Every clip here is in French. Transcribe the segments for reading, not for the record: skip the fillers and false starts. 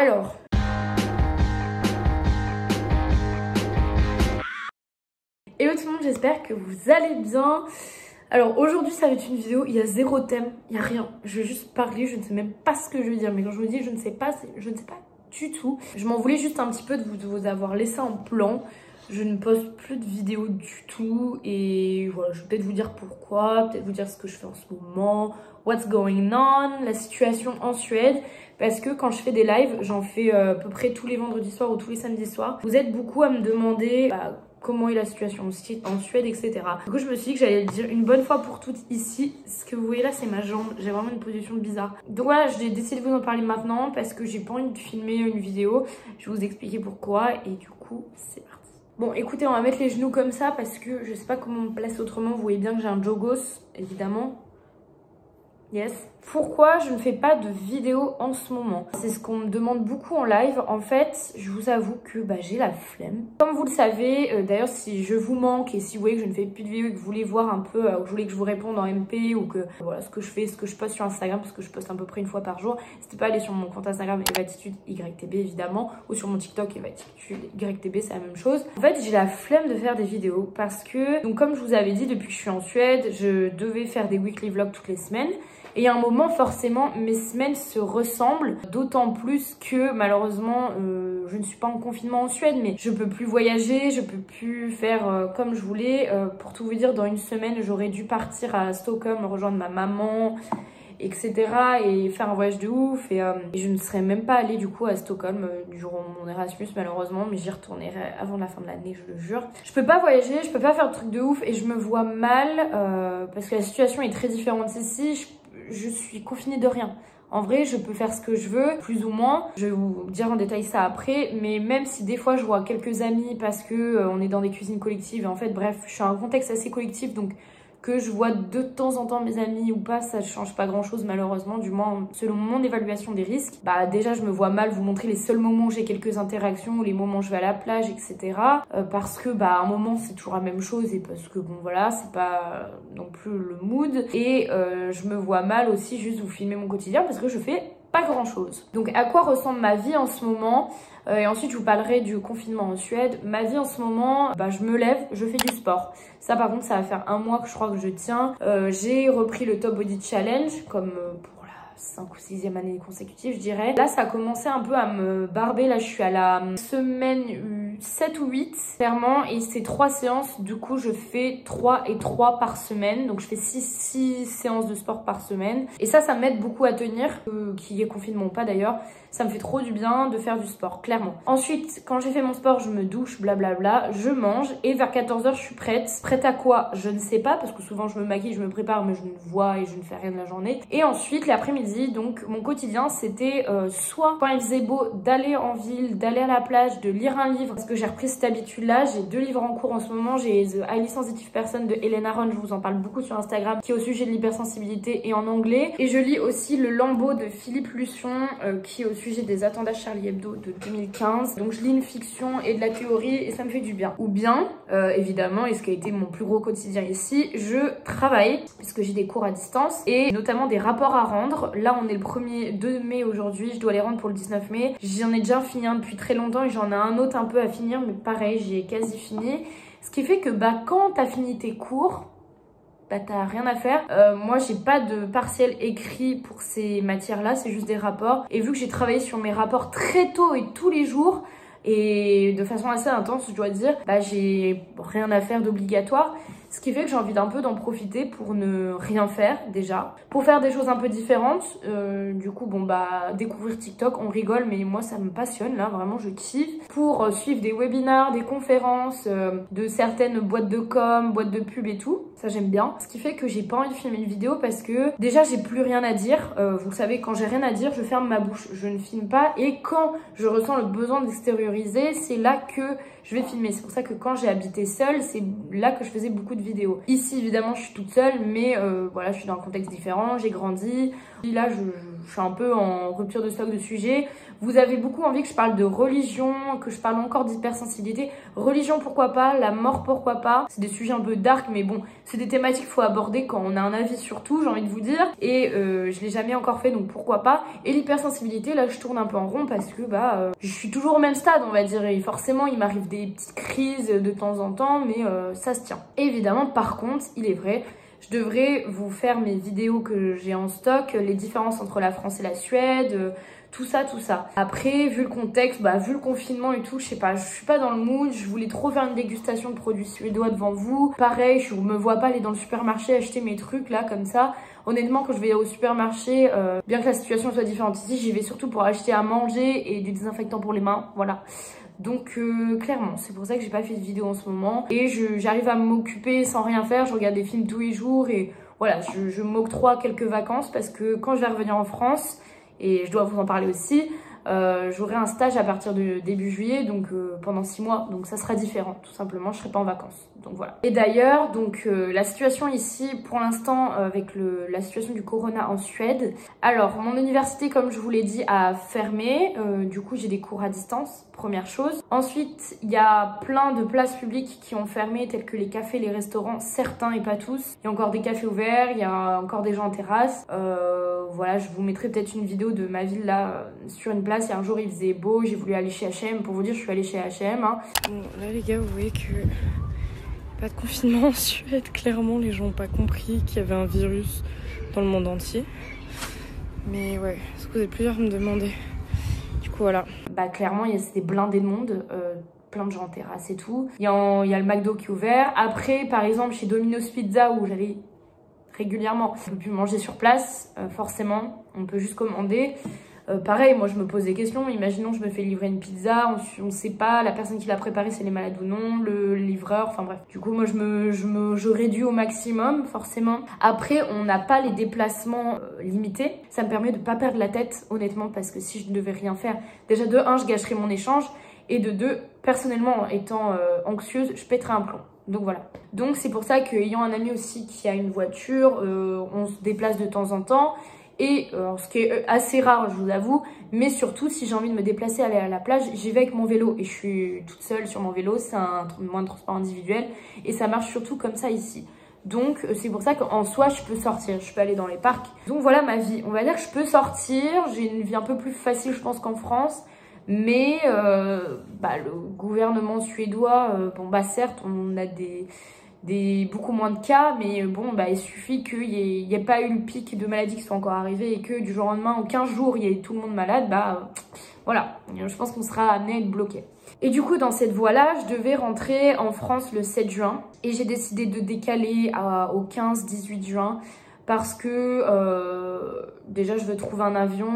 Alors, hello tout le monde, j'espère que vous allez bien. Alors aujourd'hui ça va être une vidéo, il y a zéro thème, il n'y a rien. Je vais juste parler, je ne sais même pas ce que je veux dire. Mais quand je vous dis je ne sais pas, je ne sais pas du tout. Je m'en voulais juste un petit peu de vous avoir laissé en plan. Je ne poste plus de vidéos du tout. Et voilà, je vais peut-être vous dire pourquoi, peut-être vous dire ce que je fais en ce moment, what's going on, la situation en Suède. Parce que quand je fais des lives, j'en fais à peu près tous les vendredis soirs ou tous les samedis soirs. Vous êtes beaucoup à me demander comment est la situation en Suède, etc. Du coup, je me suis dit que j'allais le dire une bonne fois pour toutes ici. Ce que vous voyez là, c'est ma jambe. J'ai vraiment une position bizarre. Donc voilà, j'ai décidé de vous en parler maintenant parce que j'ai pas envie de filmer une vidéo. Je vais vous expliquer pourquoi et du coup, c'est parti. Bon, écoutez, on va mettre les genoux comme ça parce que je sais pas comment me placer autrement. Vous voyez bien que j'ai un jogos, évidemment. Yes. Pourquoi je ne fais pas de vidéo en ce moment? C'est ce qu'on me demande beaucoup en live. En fait, je vous avoue que j'ai la flemme. Comme vous le savez, d'ailleurs, si je vous manque et si vous voyez que je ne fais plus de vidéos et que vous voulez voir un peu, ou que vous voulez que je vous réponde en MP ou que voilà ce que je fais, ce que je poste sur Instagram, parce que je poste à peu près une fois par jour, n'hésitez pas à aller sur mon compte Instagram Evatitude YTB évidemment, ou sur mon TikTok Evatitude YTB, c'est la même chose. En fait, j'ai la flemme de faire des vidéos parce que, donc comme je vous avais dit, depuis que je suis en Suède, je devais faire des weekly vlogs toutes les semaines. Et à un moment, forcément, mes semaines se ressemblent, d'autant plus que malheureusement, je ne suis pas en confinement en Suède, mais je peux plus voyager, je peux plus faire comme je voulais. Pour tout vous dire, dans une semaine, j'aurais dû partir à Stockholm, rejoindre ma maman, etc. et faire un voyage de ouf. Et je ne serais même pas allée du coup à Stockholm durant mon Erasmus malheureusement, mais j'y retournerai avant la fin de l'année, je le jure. Je peux pas voyager, je peux pas faire de trucs de ouf et je me vois mal parce que la situation est très différente ici. Je suis confinée de rien. En vrai, je peux faire ce que je veux, plus ou moins. Je vais vous dire en détail ça après. Mais même si des fois, je vois quelques amis parce que on est dans des cuisines collectives. Et en fait, bref, je suis dans un contexte assez collectif. Donc, que je vois de temps en temps mes amis ou pas, ça ne change pas grand-chose malheureusement. Du moins, selon mon évaluation des risques. Déjà, je me vois mal vous montrer les seuls moments où j'ai quelques interactions ou les moments où je vais à la plage, etc. Parce que, à un moment, c'est toujours la même chose. Et parce que, bon, voilà, c'est pas non plus le mood. Et je me vois mal aussi juste vous filmer mon quotidien parce que je fais pas grand chose. Donc à quoi ressemble ma vie en ce moment et ensuite je vous parlerai du confinement en Suède. Ma vie en ce moment, je me lève, je fais du sport. Ça par contre ça va faire un mois que je crois que je tiens. J'ai repris le Top Body Challenge comme pour la 5 ou 6e année consécutive je dirais. Là ça a commencé un peu à me barber, là je suis à la semaine 7 ou 8 clairement et c'est 3 séances. Du coup je fais 3 et 3 par semaine, donc je fais 6 séances de sport par semaine et ça m'aide beaucoup à tenir, qu'il y ait confinement ou pas d'ailleurs. Ça me fait trop du bien de faire du sport, clairement. Ensuite, quand j'ai fait mon sport, je me douche, blablabla, je mange et vers 14h, je suis prête. Prête à quoi? Je ne sais pas parce que souvent je me maquille, je me prépare, mais je ne vois et je ne fais rien de la journée. Et ensuite, l'après-midi, donc mon quotidien, c'était soit quand il faisait beau, d'aller en ville, d'aller à la plage, de lire un livre parce que j'ai repris cette habitude-là. J'ai 2 livres en cours en ce moment. J'ai The Highly Sensitive Person de Helen Aron, je vous en parle beaucoup sur Instagram, qui est au sujet de l'hypersensibilité et en anglais. Et je lis aussi Le Lambeau de Philippe Luçon, qui est au sujet des attentats Charlie Hebdo de 2015. Donc je lis une fiction et de la théorie et ça me fait du bien. Ou bien, évidemment, et ce qui a été mon plus gros quotidien ici, je travaille puisque j'ai des cours à distance et notamment des rapports à rendre. Là, on est le 1er 2 mai aujourd'hui, je dois les rendre pour le 19 mai. J'en ai déjà fini un depuis très longtemps et j'en ai un autre un peu à finir, mais pareil, j'ai quasi fini. Ce qui fait que quand t'as fini tes cours, t'as rien à faire. Moi j'ai pas de partiel écrit pour ces matières là, c'est juste des rapports et vu que j'ai travaillé sur mes rapports très tôt et tous les jours et de façon assez intense je dois dire, j'ai rien à faire d'obligatoire. Ce qui fait que j'ai envie d'un peu d'en profiter pour ne rien faire déjà, pour faire des choses un peu différentes. Du coup, découvrir TikTok, on rigole, mais moi ça me passionne là, vraiment je kiffe. Pour suivre des webinars, des conférences, de certaines boîtes de com, boîtes de pub et tout, ça j'aime bien. Ce qui fait que j'ai pas envie de filmer une vidéo parce que déjà j'ai plus rien à dire. Vous le savez, quand j'ai rien à dire, je ferme ma bouche, je ne filme pas. Et quand je ressens le besoin d'extérioriser, c'est là que je vais filmer. C'est pour ça que quand j'ai habité seule, c'est là que je faisais beaucoup de vidéos. Ici, évidemment, je suis toute seule, mais voilà, je suis dans un contexte différent, j'ai grandi. Et là, je suis un peu en rupture de stock de sujets. Vous avez beaucoup envie que je parle de religion, que je parle encore d'hypersensibilité. Religion, pourquoi pas, la mort, pourquoi pas. C'est des sujets un peu dark, mais bon, c'est des thématiques qu'il faut aborder quand on a un avis sur tout, j'ai envie de vous dire. Et je l'ai jamais encore fait, donc pourquoi pas. Et l'hypersensibilité, là, je tourne un peu en rond parce que je suis toujours au même stade, on va dire. Et forcément, il m'arrive des petites crises de temps en temps, mais ça se tient. Et évidemment, par contre, il est vrai, je devrais vous faire mes vidéos que j'ai en stock, les différences entre la France et la Suède, tout ça. Après, vu le contexte, vu le confinement et tout, je sais pas, je suis pas dans le mood, je voulais trop faire une dégustation de produits suédois devant vous. Pareil, je me vois pas aller dans le supermarché acheter mes trucs là, comme ça. Honnêtement, quand je vais au supermarché, bien que la situation soit différente ici, j'y vais surtout pour acheter à manger et du désinfectant pour les mains, voilà. Donc clairement, c'est pour ça que j'ai pas fait de vidéo en ce moment. Et j'arrive à m'occuper sans rien faire, je regarde des films tous les jours et voilà, je m'octroie quelques vacances parce que quand je vais revenir en France, et je dois vous en parler aussi, j'aurai un stage à partir de début juillet, donc pendant 6 mois, donc ça sera différent, tout simplement, je serai pas en vacances, donc voilà. Et d'ailleurs, donc la situation ici, pour l'instant, avec la situation du corona en Suède, alors mon université, comme je vous l'ai dit, a fermé, du coup j'ai des cours à distance, première chose. Ensuite, il y a plein de places publiques qui ont fermé, telles que les cafés, les restaurants, certains et pas tous. Il y a encore des cafés ouverts, il y a encore des gens en terrasse. Voilà, je vous mettrai peut-être une vidéo de ma ville là, sur une place. Et un jour, il faisait beau, j'ai voulu aller chez H&M. Pour vous dire, je suis allée chez H&M. Hein. Bon, là les gars, vous voyez que pas de confinement en Suède. Clairement, les gens n'ont pas compris qu'il y avait un virus dans le monde entier. Mais ouais, ce que vous êtes plusieurs à me demander. Du coup, voilà. Clairement, c'était blindé de monde. Plein de gens en terrasse et tout. Il y a le McDo qui est ouvert. Après, par exemple, chez Domino's Pizza, où j'allais régulièrement, on peut plus manger sur place, forcément. On peut juste commander. Pareil, moi je me pose des questions. Imaginons je me fais livrer une pizza, on ne sait pas la personne qui l'a préparée si elle est malade ou non, le livreur, enfin bref. Du coup moi je réduis au maximum forcément. Après on n'a pas les déplacements limités. Ça me permet de pas perdre la tête honnêtement parce que si je ne devais rien faire, déjà de 1 je gâcherais mon échange et de 2 personnellement étant anxieuse je pèterais un plomb. Donc voilà. Donc c'est pour ça qu'ayant un ami aussi qui a une voiture, on se déplace de temps en temps. Et ce qui est assez rare, je vous avoue, mais surtout si j'ai envie de me déplacer, aller à la plage, j'y vais avec mon vélo. Et je suis toute seule sur mon vélo, c'est un moyen de transport individuel. Et ça marche surtout comme ça ici. Donc c'est pour ça qu'en soi, je peux sortir, je peux aller dans les parcs. Donc voilà ma vie. On va dire que je peux sortir, j'ai une vie un peu plus facile je pense qu'en France. Mais le gouvernement suédois, certes, on a beaucoup moins de cas, mais il suffit qu'il n'y ait pas eu le pic de maladies qui soit encore arrivé et que du jour au lendemain, en 15 jours, il y ait tout le monde malade, voilà, je pense qu'on sera amené à être bloqué. Et du coup, dans cette voie-là, je devais rentrer en France le 7 juin et j'ai décidé de décaler au 15-18 juin parce que déjà je veux trouver un avion,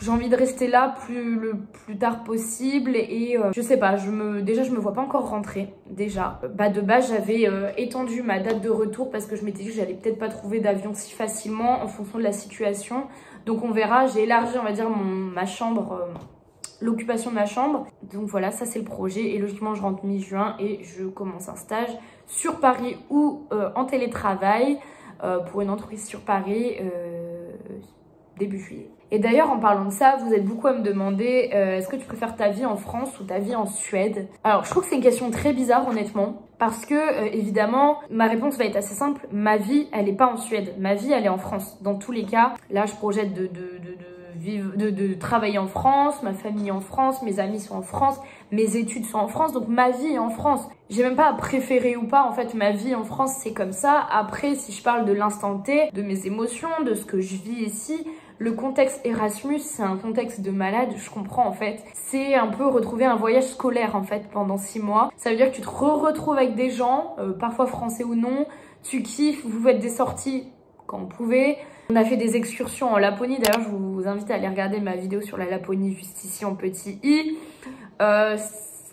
j'ai envie de rester là le plus tard possible et je sais pas, déjà je me vois pas encore rentrer déjà. De base j'avais étendu ma date de retour parce que je m'étais dit que j'allais peut-être pas trouver d'avion si facilement en fonction de la situation. Donc on verra, j'ai élargi on va dire ma chambre, l'occupation de ma chambre. Donc voilà, ça c'est le projet et logiquement je rentre mi-juin et je commence un stage sur Paris ou en télétravail. Pour une entreprise sur Paris début juillet. Et d'ailleurs en parlant de ça, vous êtes beaucoup à me demander est-ce que tu préfères ta vie en France ou ta vie en Suède? Alors je trouve que c'est une question très bizarre honnêtement parce que évidemment ma réponse va être assez simple, ma vie elle est pas en Suède, ma vie elle est en France. Dans tous les cas, là je projette de travailler en France, ma famille est en France, mes amis sont en France, mes études sont en France, donc ma vie est en France. J'ai même pas à préférer ou pas, en fait ma vie en France c'est comme ça. Après si je parle de l'instant T, de mes émotions, de ce que je vis ici, le contexte Erasmus c'est un contexte de malade, je comprends en fait. C'est un peu retrouver un voyage scolaire en fait pendant 6 mois. Ça veut dire que tu te retrouves avec des gens, parfois français ou non, tu kiffes, vous faites des sorties quand vous pouvez. On a fait des excursions en Laponie, d'ailleurs je vous invite à aller regarder ma vidéo sur la Laponie juste ici en petit i.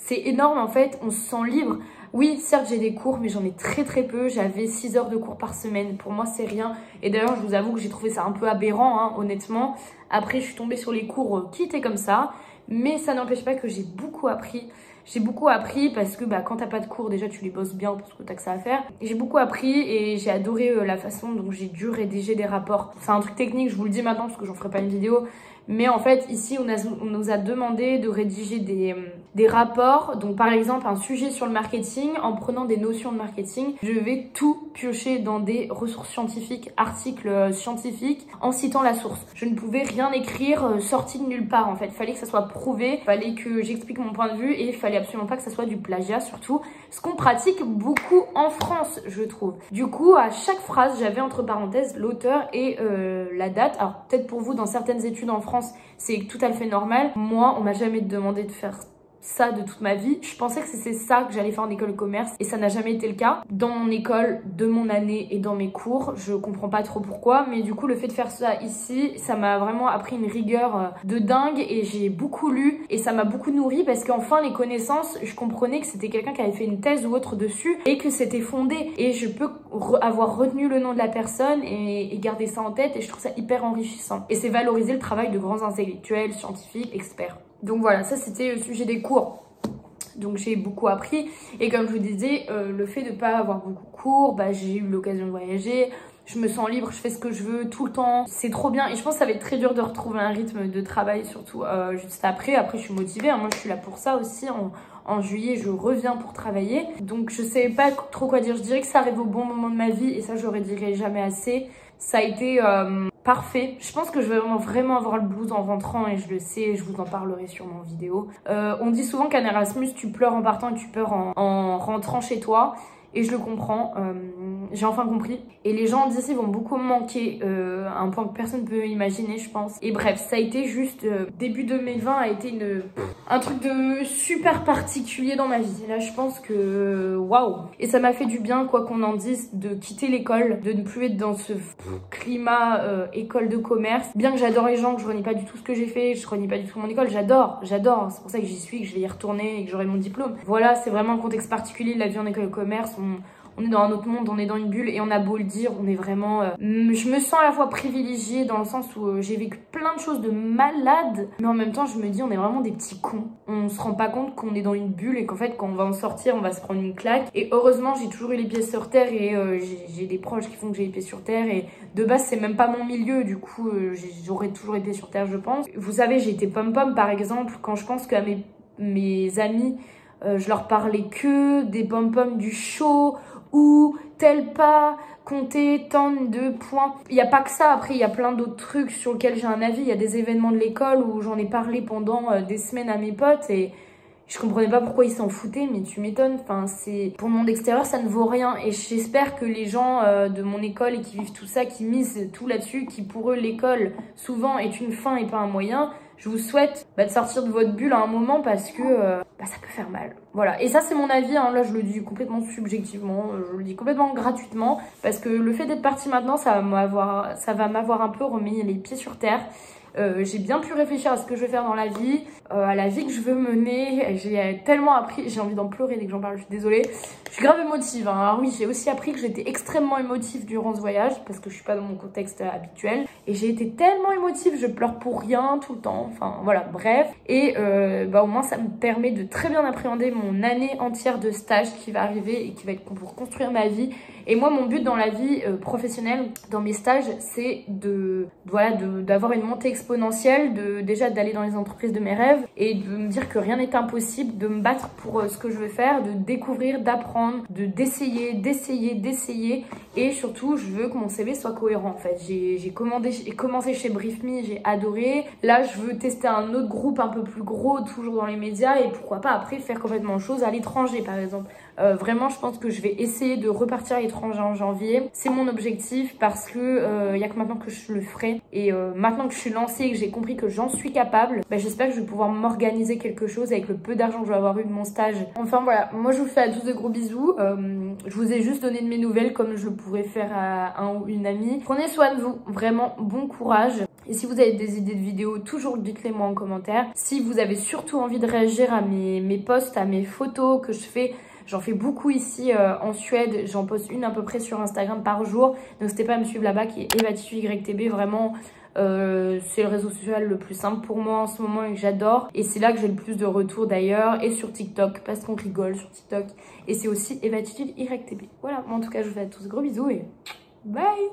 C'est énorme en fait, on se sent libre. Oui, certes, j'ai des cours, mais j'en ai très peu. J'avais 6 heures de cours par semaine. Pour moi, c'est rien. Et d'ailleurs, je vous avoue que j'ai trouvé ça un peu aberrant, hein, honnêtement. Après, je suis tombée sur les cours qui étaient comme ça. Mais ça n'empêche pas que j'ai beaucoup appris. J'ai beaucoup appris parce que quand t'as pas de cours, déjà tu les bosses bien parce que t'as que ça à faire. J'ai beaucoup appris et j'ai adoré la façon dont j'ai dû rédiger des rapports. C'est un truc technique, je vous le dis maintenant parce que j'en ferai pas une vidéo. Mais en fait, ici, on nous a demandé de rédiger des rapports. Donc, par exemple, un sujet sur le marketing, en prenant des notions de marketing, je vais tout piocher dans des ressources scientifiques, articles scientifiques, en citant la source. Je ne pouvais rien écrire sorti de nulle part, en fait. Il fallait que ça soit prouvé, il fallait que j'explique mon point de vue et il fallait absolument pas que ça soit du plagiat, surtout. Ce qu'on pratique beaucoup en France, je trouve. Du coup, à chaque phrase, j'avais entre parenthèses l'auteur et la date. Alors, peut-être pour vous, dans certaines études en France, c'est tout à fait normal. Moi, on m'a jamais demandé de faire ça de toute ma vie. Je pensais que c'était ça que j'allais faire en école de commerce et ça n'a jamais été le cas. Dans mon école, de mon année et dans mes cours, je comprends pas trop pourquoi, mais du coup le fait de faire ça ici, ça m'a vraiment appris une rigueur de dingue et j'ai beaucoup lu et ça m'a beaucoup nourri parce qu'enfin les connaissances, je comprenais que c'était quelqu'un qui avait fait une thèse ou autre dessus et que c'était fondé et je peux avoir retenu le nom de la personne et garder ça en tête et je trouve ça hyper enrichissant. Et c'est valoriser le travail de grands intellectuels, scientifiques, experts. Donc voilà, ça c'était le sujet des cours. Donc j'ai beaucoup appris et comme je vous disais, le fait de ne pas avoir beaucoup de cours, j'ai eu l'occasion de voyager, je me sens libre, je fais ce que je veux tout le temps, c'est trop bien et je pense que ça va être très dur de retrouver un rythme de travail surtout juste après. Après je suis motivée, hein. Moi je suis là pour ça aussi, en juillet je reviens pour travailler, donc je sais pas trop quoi dire. Je dirais que ça arrive au bon moment de ma vie et ça je le dirai jamais assez. Ça a été parfait. Je pense que je vais vraiment avoir le blues en rentrant et je le sais, je vous en parlerai sûrement en vidéo. On dit souvent qu'un Erasmus, tu pleures en partant et tu pleures en rentrant chez toi. Et je le comprends, j'ai enfin compris. Et les gens d'ici vont beaucoup me manquer, un point que personne ne peut imaginer, je pense. Et bref, ça a été juste, début 2020 a été un truc de super particulier dans ma vie. Là, je pense que, waouh. Et ça m'a fait du bien, quoi qu'on en dise, de quitter l'école, de ne plus être dans ce climat école de commerce. Bien que j'adore les gens, que je renie pas du tout ce que j'ai fait, je renie pas du tout mon école, j'adore. C'est pour ça que j'y suis, que je vais y retourner et que j'aurai mon diplôme. Voilà, c'est vraiment un contexte particulier de la vie en école de commerce. On est dans un autre monde, on est dans une bulle et on a beau le dire, on est vraiment... je me sens à la fois privilégiée dans le sens où j'ai vécu plein de choses de malade, mais en même temps je me dis on est vraiment des petits cons. On se rend pas compte qu'on est dans une bulle et qu'en fait quand on va en sortir on va se prendre une claque. Et heureusement j'ai toujours eu les pieds sur terre et j'ai des proches qui font que j'ai les pieds sur terre et de base c'est même pas mon milieu, du coup j'aurais toujours été sur terre je pense. Vous savez j'ai été pom-pom par exemple, quand je pense qu'à mes amis... je leur parlais que des pom-pom du show ou tel pas, compter tant de points. Il n'y a pas que ça, après il y a plein d'autres trucs sur lesquels j'ai un avis. Il y a des événements de l'école où j'en ai parlé pendant des semaines à mes potes et je comprenais pas pourquoi ils s'en foutaient, mais tu m'étonnes. Enfin, pour le monde extérieur, ça ne vaut rien. Et j'espère que les gens de mon école et qui vivent tout ça, qui misent tout là-dessus, qui pour eux l'école souvent est une fin et pas un moyen, je vous souhaite de sortir de votre bulle à un moment parce que ça peut faire mal. Voilà, et ça c'est mon avis, hein. Là je le dis complètement subjectivement, je le dis complètement gratuitement parce que le fait d'être partie maintenant, ça va m'avoir un peu remis les pieds sur terre. J'ai bien pu réfléchir à ce que je veux faire dans la vie, à la vie que je veux mener. J'ai tellement appris, j'ai envie d'en pleurer dès que j'en parle, je suis désolée. Je suis grave émotive, hein. Alors oui, j'ai aussi appris que j'étais extrêmement émotive durant ce voyage parce que je suis pas dans mon contexte habituel. Et j'ai été tellement émotive, je pleure pour rien tout le temps. Enfin voilà, bref. Et au moins ça me permet de très bien appréhender mon année entière de stage qui va arriver et qui va être pour construire ma vie. Et moi, mon but dans la vie professionnelle, dans mes stages, c'est d'avoir une montée exponentielle, déjà d'aller dans les entreprises de mes rêves et de me dire que rien n'est impossible, de me battre pour ce que je veux faire, de découvrir, d'apprendre, d'essayer. Et surtout, je veux que mon CV soit cohérent en fait. J'ai commencé chez Brief Me, j'ai adoré. Là, je veux tester un autre groupe un peu plus gros, toujours dans les médias et pourquoi pas après faire complètement autre chose à l'étranger par exemple. Vraiment, je pense que je vais essayer de repartir à l'étranger en janvier. C'est mon objectif parce que y a que maintenant que je le ferai. Et maintenant que je suis lancée et que j'ai compris que j'en suis capable, j'espère que je vais pouvoir m'organiser quelque chose avec le peu d'argent que je vais avoir eu de mon stage. Enfin voilà, moi je vous fais à tous de gros bisous. Je vous ai juste donné de mes nouvelles comme je le pourrais faire à un ou une amie. Prenez soin de vous, vraiment bon courage. Et si vous avez des idées de vidéos, toujours dites-les moi en commentaire. Si vous avez surtout envie de réagir à mes posts, à mes photos que je fais, J'en fais beaucoup ici en Suède. J'en poste une à peu près sur Instagram par jour. N'hésitez pas à me suivre là-bas qui est EvaTituYTB. Vraiment, c'est le réseau social le plus simple pour moi en ce moment et que j'adore. Et c'est là que j'ai le plus de retours d'ailleurs. Et sur TikTok, parce qu'on rigole sur TikTok. Et c'est aussi EvaTituYTB. Voilà, moi en tout cas, je vous fais à tous gros bisous et bye!